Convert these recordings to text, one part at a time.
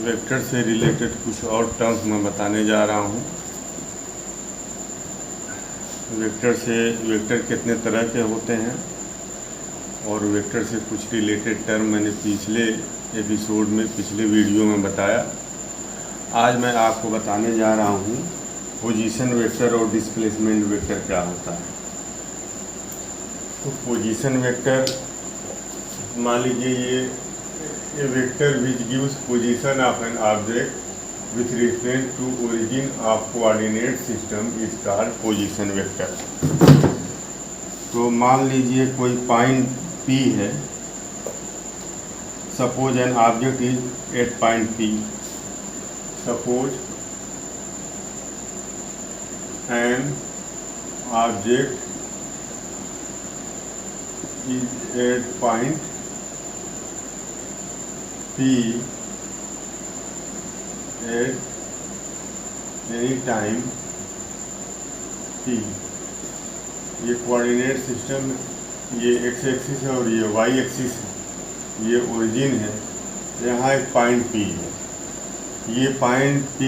Vector से related कुछ और टर्म्स मैं बताने जा रहा हूँ। वेक्टर कितने तरह के होते हैं और वेक्टर से कुछ रिलेटेड टर्म मैंने पिछले एपिसोड में, पिछले वीडियो में बताया। आज मैं आपको बताने जा रहा हूँ पोजीशन वेक्टर और डिस्प्लेसमेंट वेक्टर क्या होता है। तो पोजीशन वेक्टर, मान लीजिए ये vector which gives position of an object with reference to origin of coordinate system is called position vector. तो मान लीजिए कोई पॉइंट P है, suppose an object is at point P, suppose an object is at point P at any time P। ये coordinate system, ये X axis है और ये वाई एक्सिस है, ये ओरिजिन है। यहाँ एक पॉइंट P है। ये पॉइंट P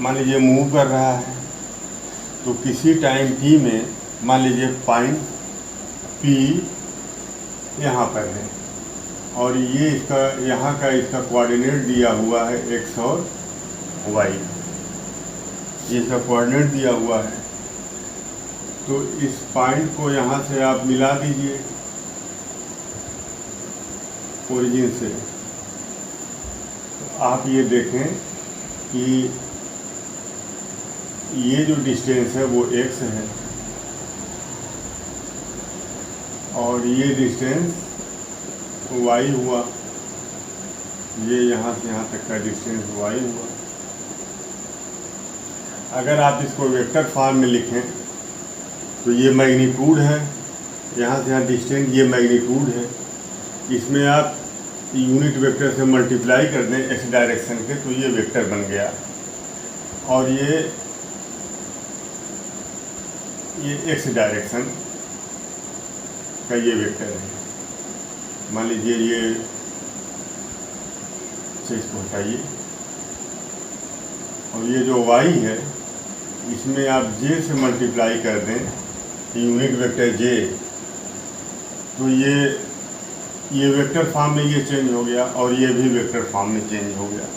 मान लीजिए मूव कर रहा है, तो किसी टाइम P में मान लीजिए पॉइंट P यहाँ पर है और ये इसका यहाँ का इसका कोऑर्डिनेट दिया हुआ है x और y, ये इसका कोऑर्डिनेट दिया हुआ है। तो इस पॉइंट को यहाँ से आप मिला दीजिए ओरिजिन से। तो आप ये देखें कि ये जो डिस्टेंस है वो x है और ये डिस्टेंस y हुआ, ये यहाँ से यहाँ तक का डिस्टेंस y हुआ। अगर आप इसको वेक्टर फॉर्म में लिखें तो ये मैग्नीट्यूड है, यहाँ से यहाँ डिस्टेंस, ये मैग्नीट्यूड है। इसमें आप यूनिट वेक्टर से मल्टीप्लाई कर दें x डायरेक्शन के, तो ये वेक्टर बन गया। और ये x डायरेक्शन का ये वेक्टर है। मान लीजिए ये इसको हटाइए और ये जो y है इसमें आप j से मल्टीप्लाई कर दें, यूनिट वेक्टर j, तो ये वेक्टर फॉर्म में ये चेंज हो गया और ये भी वेक्टर फॉर्म में चेंज हो गया।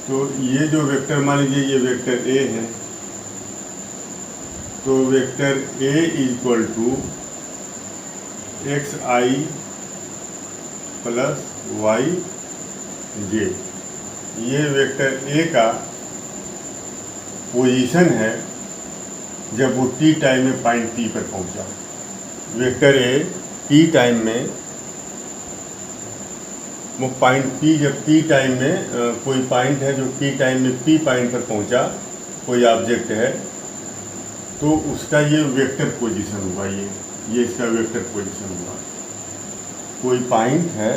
तो ये जो वेक्टर, मान लीजिए ये वेक्टर a है, तो vector A equal to xi plus yj, ये वेक्टर A का पोजीशन है जब वो t टाइम में पॉइंट P पर पहुंचा। वेक्टर A t टाइम में, वो पॉइंट P जब t टाइम में कोई पॉइंट है जो t टाइम में P पॉइंट पर पहुंचा, कोई ऑब्जेक्ट है, तो उसका ये वेक्टर पोजीशन हुआ। ये इसका वेक्टर पोजीशन हुआ। कोई पॉइंट है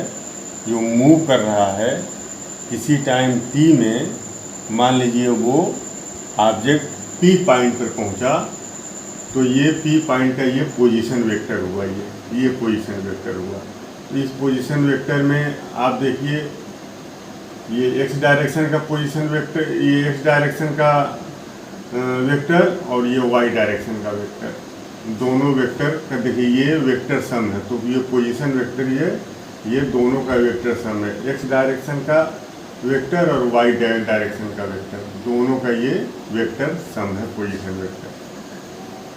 जो मूव कर रहा है किसी टाइम t में, मान लीजिए वो ऑब्जेक्ट P पॉइंट पर पहुंचा, तो ये P पॉइंट का ये पोजीशन वेक्टर हुआ। ये पोजीशन वेक्टर हुआ। तो इस पोजीशन वेक्टर में आप देखिए ये x डायरेक्शन का पोजीशन वेक्टर, ये x डायरेक्शन का वेक्टर और ये y डायरेक्शन का वेक्टर, दोनों वेक्टर का देखिए ये वेक्टर सम है। तो ये पोजीशन वेक्टर, ये दोनों का वेक्टर सम है। x डायरेक्शन का वेक्टर और y डायरेक्शन का वेक्टर, दोनों का ये वेक्टर सम है, पोजीशन वेक्टर।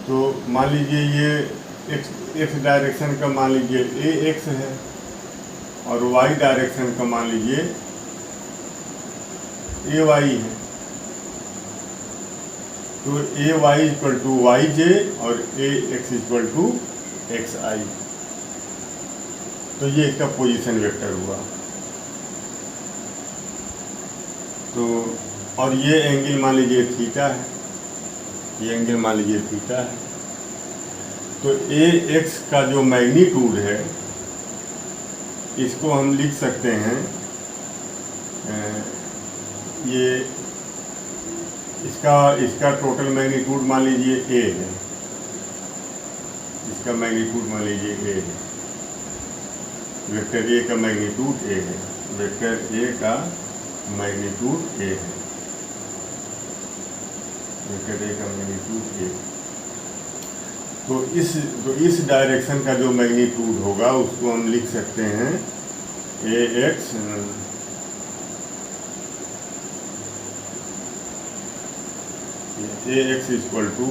तो मान लीजिए ये x डायरेक्शन का मान लीजिए ax है और y डायरेक्शन का मान लीजिए ay है। तो ay इक्वल टू yj और ax इक्वल टू xi, तो ये इसका पोजीशन वेक्टर हुआ। तो और ये एंगल मान लीजिए थीटा है, ये एंगल मान लीजिए थीटा है। तो ax का जो मैग्नीट्यूड है इसको हम लिख सकते हैं, ये इसका टोटल मैग्नीट्यूड मान लीजिए a है, इसका मैग्नीट्यूड मान लीजिए a है, वेक्टर a का मैग्नीट्यूड a है। वेक्टर ए का मैग्नीट्यूड ए है, वेक्टर ए का मैग्नीट्यूड ए। तो इस डायरेक्शन का जो मैग्नीट्यूड होगा उसको हम लिख सकते हैं A X equal to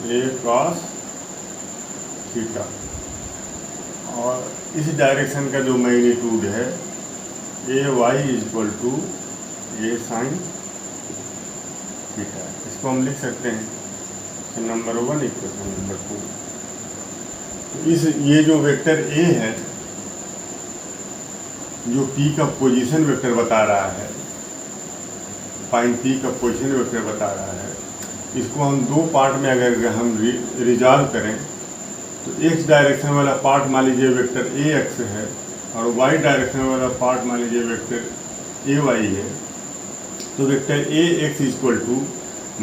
A cos theta, और इस डायरेक्शन का जो मैग्नीट्यूड है A Y equal to A sine theta. इसको हम लिख सकते हैं इक्वेशन नंबर 1, इक्वेशन नंबर 2। तो ये जो वेक्टर ए है जो पी का पोजीशन वेक्टर बता रहा है, पॉइंट पी का पोजीशन वेक्टर बता रहा है, इसको हम दो पार्ट में अगर हम रिजॉल्व करें तो एक्स डायरेक्शन वाला पार्ट मान लीजिए वेक्टर ए एक्स है और वाई डायरेक्शन वाला पार्ट मान लीजिए वेक्टर ए वाई है। तो vector A X equal to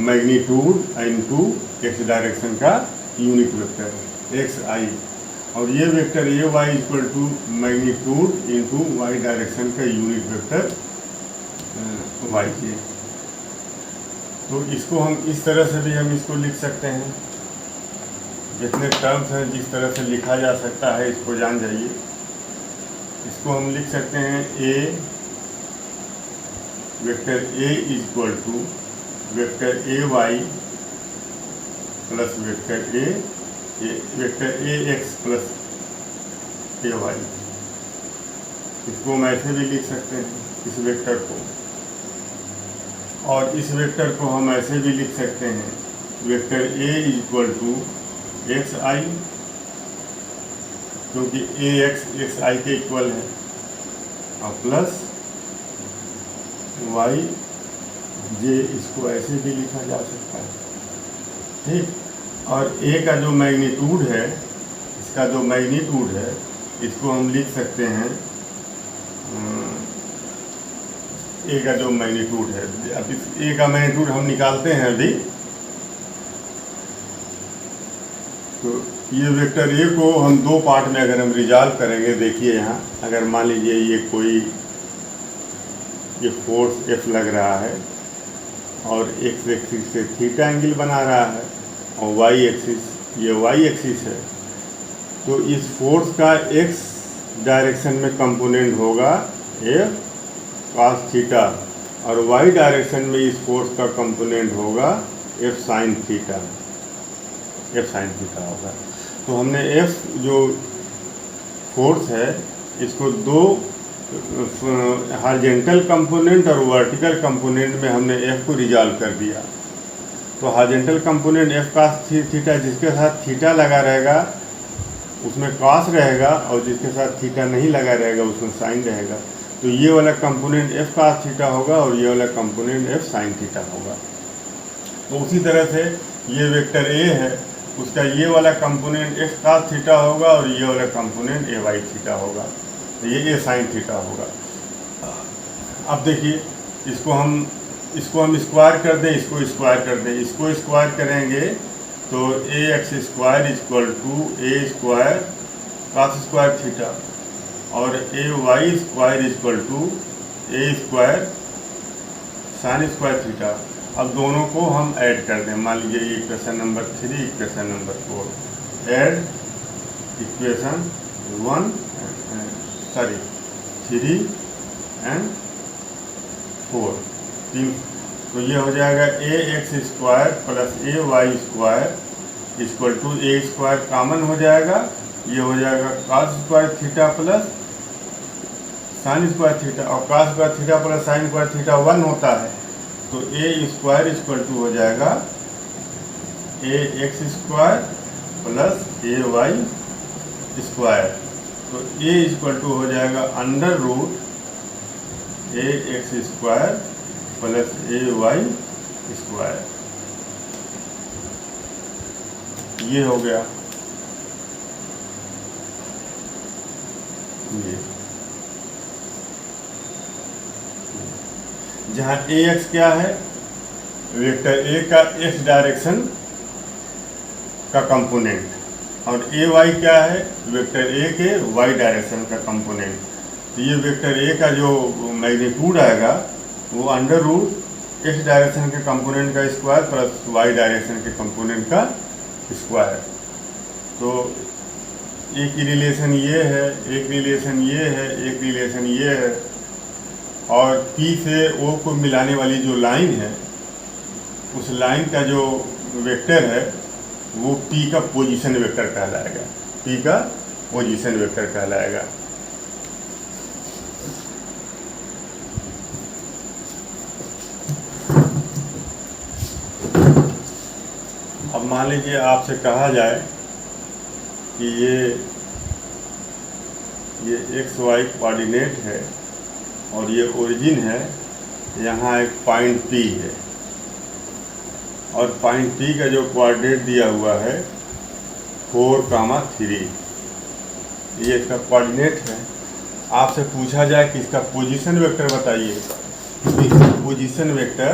magnitude into X direction का यूनिट वेक्टर एक्स आई, और ये vector A Y equal to magnitude into Y direction का यूनिट वेक्टर वाई के। तो इसको हम इस तरह से भी हम इसको लिख सकते हैं, जितने टर्म्स हैं जिस तरह से लिखा जा सकता है इसको जान जाइए। इसको हम लिख सकते हैं A vector A equal to vector A Y plus vector A X plus A Y. इसको हम ऐसे भी लिख सकते हैं इस वेक्टर को, और इस वेक्टर को हम ऐसे भी लिख सकते हैं vector A equal to X I, क्योंकि ए एक्स आई के इक्वल है, और प्लस वाई जे, इसको ऐसे भी लिखा जा सकता है। ठीक, और ए का जो मैग्नीट्यूड है, इसका जो मैग्नीट्यूड है इसको हम लिख सकते हैं ए का जो मैग्नीट्यूड है, अब इस ए का मैग्नीट्यूड हम निकालते हैं अभी। तो ये वेक्टर ए को हम दो पार्ट में अगर हम रिजॉल्व करेंगे, देखिए यहाँ अगर मान लीजिए ये फोर्स एफ लग रहा है और एक्स एक्सिस से थीटा एंगल बना रहा है और वाई एक्सिस, ये वाई एक्सिस है, तो इस फोर्स का एक्स डायरेक्शन में कंपोनेंट होगा एफ कॉस थीटा, और वाई डायरेक्शन में इस फोर्स का कंपोनेंट होगा F sine theta, F sine theta होगा। तो हमने एफ जो फोर्स है इसको दो हॉरिजॉन्टल कंपोनेंट और वर्टिकल कंपोनेंट में हमने एफ को रिजॉल्व कर दिया। तो horizontal component F cos theta, जिसके साथ थीटा लगा रहेगा उसमें कॉस रहेगा, और जिसके साथ थीटा नहीं लगा रहेगा उसमें साइन रहेगा। तो ये वाला कंपोनेंट एफ कॉस थीटा होगा और ये वाला कंपोनेंट एफ साइन थीटा होगा। तो उसी तरह से ये वेक्टर ए है, उसका ये वाला कंपोनेंट एक्स कॉस थीटा होगा और ये वाला कंपोनेंट ए वाई थीटा होगा, तो ये ए साइन थीटा होगा। अब देखिए इसको हम स्क्वायर कर दें, इसको स्क्वायर कर दें, इसको स्क्वायर करेंगे तो A X square equal to A square cos square theta और A Y square equal to A square sine square theta. अब दोनों को हम ऐड कर दें, मान लीजिए equation number 3, equation number 4, add equation 3 and 4, 3। तो ये हो जाएगा A X square plus A Y square equal to A square common हो जाएगा, ये हो जाएगा cos square theta plus sign square theta, और cos square theta plus sign square theta 1 होता है। तो ए स्क्वायर इक्वल टू हो जाएगा A X square plus A Y square. तो ए इक्वल टू हो जाएगा under root A X square plus A Y square. ये हो गया ये, जहाँ ए एक्स क्या है, वेक्टर ए का एक्स डायरेक्शन का कंपोनेंट, और ए वाई क्या है, वेक्टर ए के वाई डायरेक्शन का कंपोनेंट। तो ये वेक्टर ए का जो मैग्नीट्यूड आएगा वो अंडर रूट एक्स डायरेक्शन के कंपोनेंट का स्क्वायर प्लस वाई डायरेक्शन के कंपोनेंट का स्क्वायर। तो एक रिलेशन ये है, एक रिलेशन ये है, एक रिलेशन ये है, और पी से ओ को मिलाने वाली जो लाइन है उस लाइन का जो वेक्टर है वो पी का पोजीशन वेक्टर कहलाएगा, पी का पोजीशन वेक्टर कहलाएगा। अब मान लीजिए आपसे कहा जाए कि ये एक्स वाई कोऑर्डिनेट है और ये ओरिजिन है, यहाँ एक पॉइंट पी है और पॉइंट पी का जो कोऑर्डिनेट दिया हुआ है 4,3, ये इसका कोऑर्डिनेट है। आपसे पूछा जाए कि इसका पोजीशन वेक्टर बताइए, तो इसका पोजीशन वेक्टर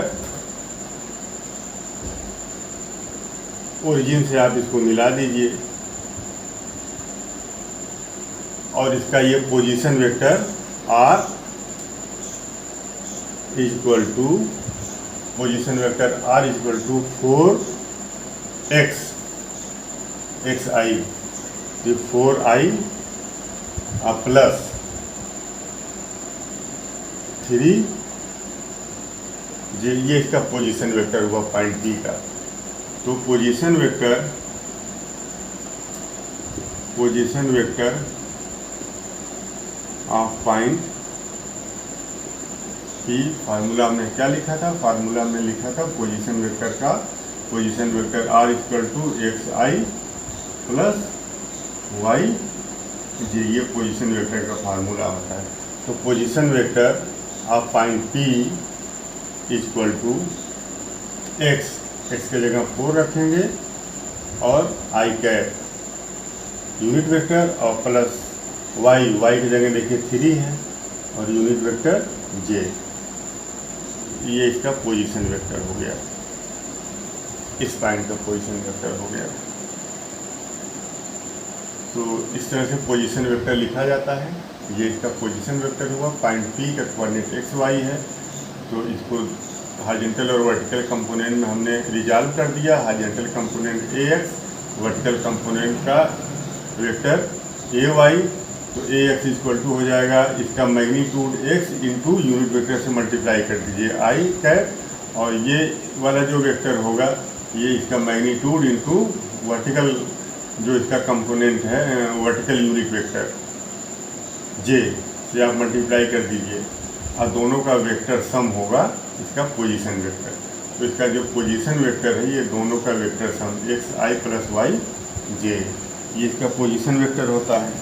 ओरिजिन से आप इसको मिला दीजिए और इसका ये position vector r is equal to position vector r is equal to 4x xi, ये 4i प्लस 3 ये इसका पोजीशन वेक्टर हुआ पॉइंट बी का। तो position vector of point P, formula हमने क्या लिखा था, फार्मूला में लिखा था पोजीशन वेक्टर का, position vector r equal to X I plus Y J, ये पोजीशन वेक्टर का फार्मूला होता है। तो position vector of point P equal to x के जगह 4 रखेंगे और आई कैप यूनिट वेक्टर और प्लस वाई की जगह देखिए 3 है और यूनिट वेक्टर जे, ये इसका पोजीशन वेक्टर हो गया, इस पॉइंट का पोजीशन वेक्टर हो गया। तो इस तरह से पोजीशन वेक्टर लिखा जाता है। ये इसका पोजीशन वेक्टर हुआ, पॉइंट पी का कोऑर्डिनेट एक्स वाई है, तो इसको हॉरिजॉन्टल और वर्टिकल कंपोनेंट में हमने रिजॉल्व कर दिया। हॉरिजॉन्टल कंपोनेंट ए एक्स, वर्टिकल कंपोनेंट का वेक्टर ए वाई, तो ए एक्स इक्वल टू हो जाएगा इसका magnitude x into unit vector से मल्टीप्लाई कर दीजिए आई कैप, और ये वाला जो वेक्टर होगा ये इसका मैग्नीट्यूड इंटू वर्टिकल जो इसका कंपोनेंट है वर्टिकल यूनिट वेक्टर जे से आप मल्टीप्लाई कर दीजिए और दोनों का वेक्टर सम होगा इसका पोजीशन वेक्टर। तो इसका जो पोजीशन वेक्टर है ये दोनों का vector sum x I plus Y जे, ये इसका पोजीशन वेक्टर होता है।